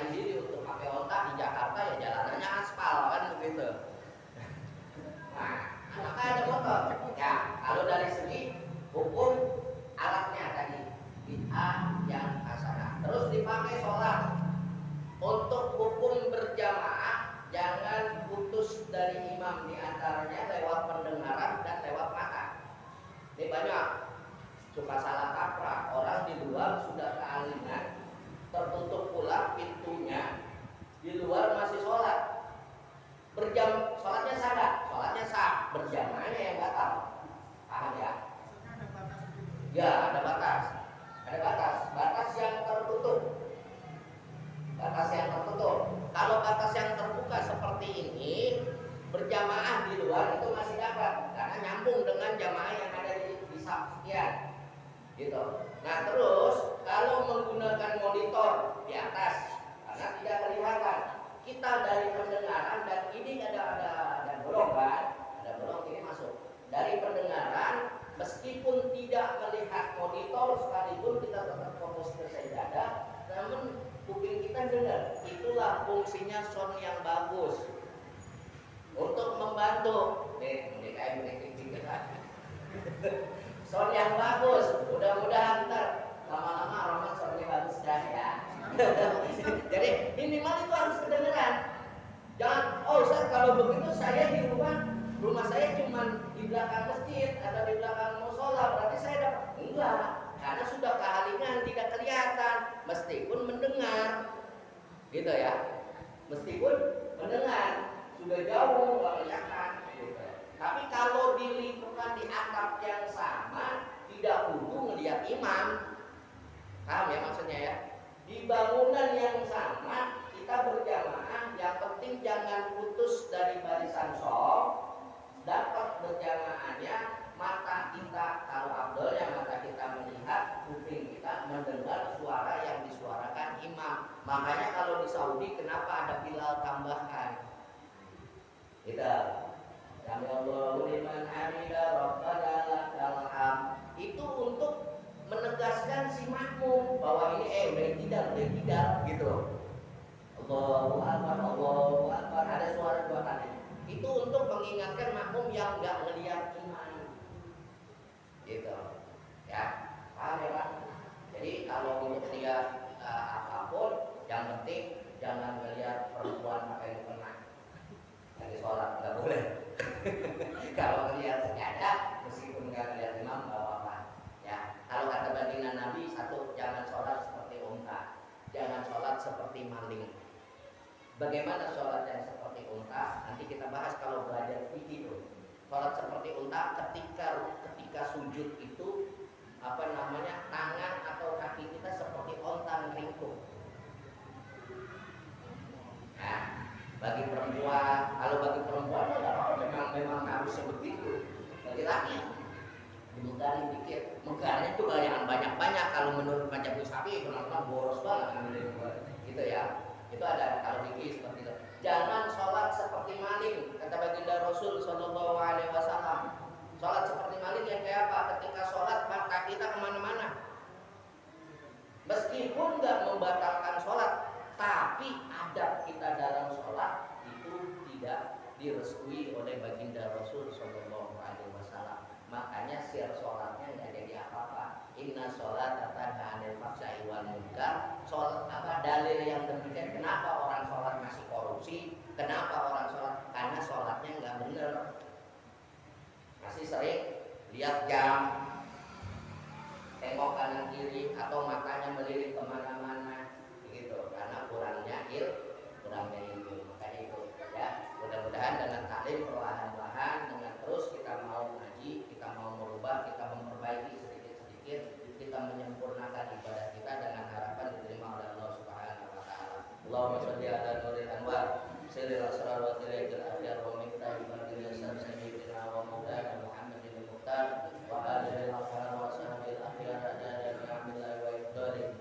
memaksain diri untuk pakai onta di Jakarta ya jalanannya aspal kan begitu. Nah, maka ada motor. Ya, kalau dari segi hukum alatnya tadi bid'ah yang hasanah. Terus dipakai sholat. Untuk hukum berjamaah jangan putus dari imam, di antaranya lewat pendengaran dan lewat mata. Ini banyak suka salah kaprah, orang di luar sudah kealinan, tertutup pula pintunya, di luar masih sholat. Sholatnya sah gak? Sholatnya sah, berjamaahnya yang batal. Paham ya? Ya, ada batas. Ada batas. Batas yang tertutup. Batas yang tertutup. Kalau batas yang terbuka seperti ini, berjamaah di luar itu masih dapat, karena nyambung dengan jamaah yang ada di saf sekian. Gitu. Nah, terus kalau menggunakan monitor di atas, karena tidak kelihatan, kita dari pendengaran, dan ini ada bolong kan, ada bolong ini masuk. Dari pendengaran, meskipun tidak melihat monitor sekalipun kita tetap fokus ke sajadah, namun kuping kita dengar. Itulah fungsinya sound yang bagus untuk membantu. Sound yang bagus, mudah-mudahan ntar lama-lama Rahmat soundnya bagus dah ya. Jadi minimal itu harus kedengeran. Jangan, oh Ustaz kalau begitu saya di rumah saya cuma di belakang masjid atau di belakang musola, berarti saya dapat. Enggak, karena sudah kehalingan, tidak kelihatan, meskipun mendengar. Gitu ya. Meskipun mendengar, sudah jauh nggak kelihatan. Gitu. Tapi kalau di lingkungan di atap yang sama, tidak perlu melihat imam. Paham ya maksudnya ya? Di bangunan yang sama kita berjamaah, yang penting jangan putus dari barisan shaf, dapat berjamaahnya, mata kita, kalau afdolnya mata kita melihat, kuping kita mendengar suara yang disuarakan imam. Makanya kalau di Saudi kenapa ada Bilal tambahan? Gitu. Sami Allahu liman hamidah rabbana lakal hamd. Itu untuk menegaskan si makmum bahwa ini udah tidak gitu. Allahu Akbar, ada suara dua kali. Itu untuk mengingatkan makmum yang enggak ngelihat imam. Gitu. Ya, paham ya Pak? Jadi kalau untuk lihat apapun, yang penting jangan melihat perempuan pakai mukena. Lagi sholat nggak boleh. Kalau melihat sejadah, meskipun nggak melihat imam nggak apa-apa. Ya, kalau kata baginda Nabi, satu, jangan sholat seperti unta, jangan sholat seperti maling. Bagaimana sholat yang seperti unta? Nanti kita bahas kalau belajar fikih itu. Sholat seperti unta ketika sujud itu tangan atau kaki kita seperti onta meringkuk. Nah, bagi perempuan, kalau bagi perempuan memang harus sebegitu. Bagi laki, dimegarin dikit. Megarnya itu jangan banyak-banyak. Kalau menurut Majelis Syafi'i, teman-teman boros banget gitu ya. Itu ada kalau fikih seperti itu. Jangan sholat seperti maling, kata baginda Rasul Shallallahu Alaihi Wasallam. Sholat seperti maling yang kayak apa? Ketika sholat mata kita kemana-mana. Meskipun nggak membatalkan sholat, tapi adab kita dalam sholat itu tidak direstui oleh baginda Rasul Shallallahu Alaihi Wasallam. Makanya sir sholatnya nggak jadi apa-apa. Inna sholata tanha 'anil fahsya'i wal munkar. Dalil yang demikian, kenapa orang sholat masih korupsi? Kenapa orang sholat? Karena sholatnya nggak benar. Masih sering lihat jam, tengok kanan kiri, atau matanya melirik kemana-mana, begitu. Karena kurangnya ilmu. Makanya itu ya. Mudah-mudahan dengan taklim perlahan-lahan, dengan terus kita mau ngaji, kita mau merubah, kita memperbaiki sedikit-sedikit, kita menyempurnakan ibadah kita dengan harapan diterima oleh Allah Subhanahu wa taala. Allahumma shalli ala